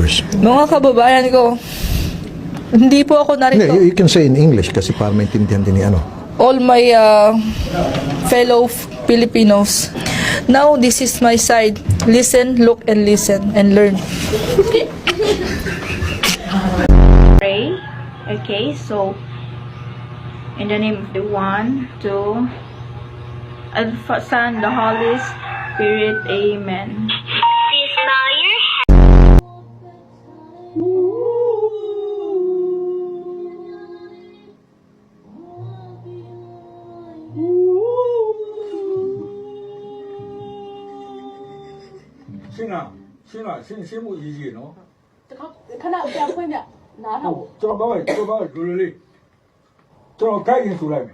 viewers. Mga kababayan ko, hindi po ako narito. You can say in English kasi para maintindihan din ni ano. All my fellow Filipinos. Now, this is my side. Listen, look, and listen, and learn. Pray. Okay, so in the name of the One, Two, and the Son, the Holy Spirit. Amen. Sing mo easy, no? 看到这样会的，拿上我。这把录哩，这赶紧出来没？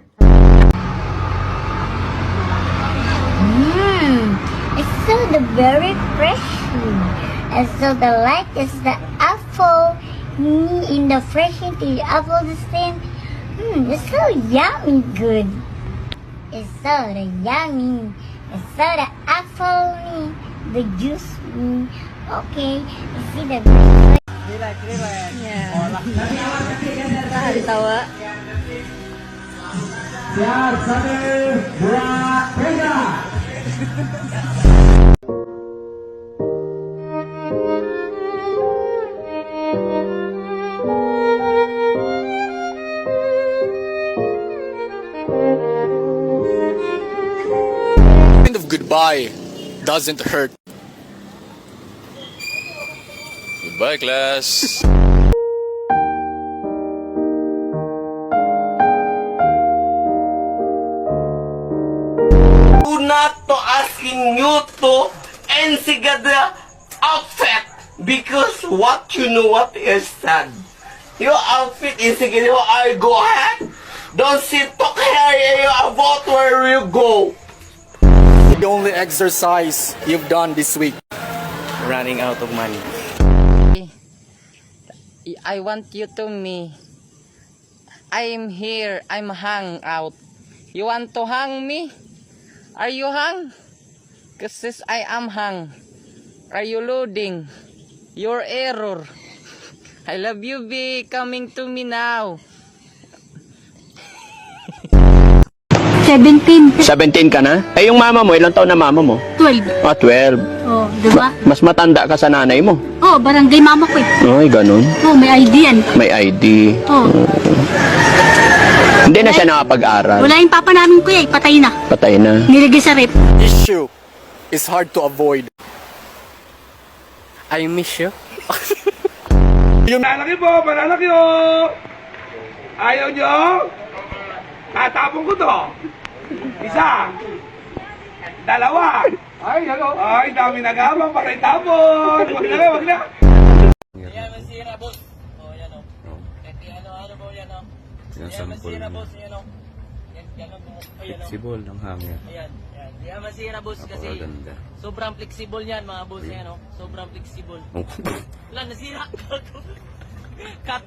It's so the very fresh. And so the light is the apple. In the fresh the apple the same. It's so yummy good. It's so the yummy. It's so the apple. The juice. Okay. You see the Kind of goodbye doesn't hurt. Goodbye, class. Do not to asking you to ensiga the outfit because what you know what is sad. Your outfit is again you are go ahead. Don't sit talk here about where you go. The only exercise you've done this week. Running out of money. I want you to me. I'm here. I'm hang out. You want to hang me? Are you hang? Cause I am hang. Are you loading? Your error. I love you, B. Coming to me now. 17. 17 ka na? Eh, yung mama mo, ilang taon na mama mo? 12. Ah, 12. Oh, diba? Mas matanda ka sa nanay mo. Oh, barangay mama ko eh. Ay, ganun. Oh, may ID yan. May ID. Oh. Hindi na siya nakapag-aral. Wala yung papa namin kuya eh. Patay na. Patay na. Nilagay sa rep. Issue is hard to avoid. I miss you. Panalaki po, panalaki o! Ayaw nyo? Tatapon ko to. Isa. Dalawa. Ay, ano? Ay, dami nagabang, patay tapon. Wag na, wag na. Yan, masira, boss. O, yan o. Ano po yan o. Yan, masira, boss. Yan o. Yan o. Flexible ng hanger. Ayan. Yan, masira, boss. Kasi Napakaganda. sobrang flexible yan, mga boss. Yan o. Sobrang flexible. Wala, nasira. Cut.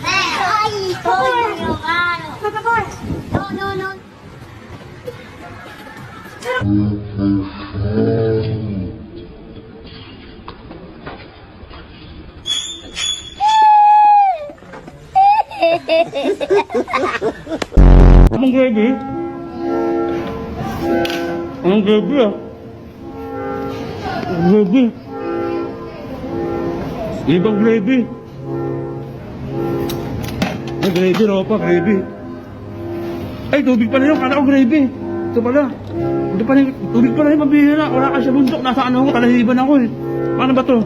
Ay, coño, mano. No, no, no. Anong gravy? Anong gravy ah? Gravy. Ibang gravy. Ay, gravy, ropa, gravy. Ay, tubig pala yun. Kala ko gravy. Ito pala. Ito pala, tubig pala yung mabihira. Wala ka sa bundok. Nasa ano ako, kalahiban ako eh. Paano ba to?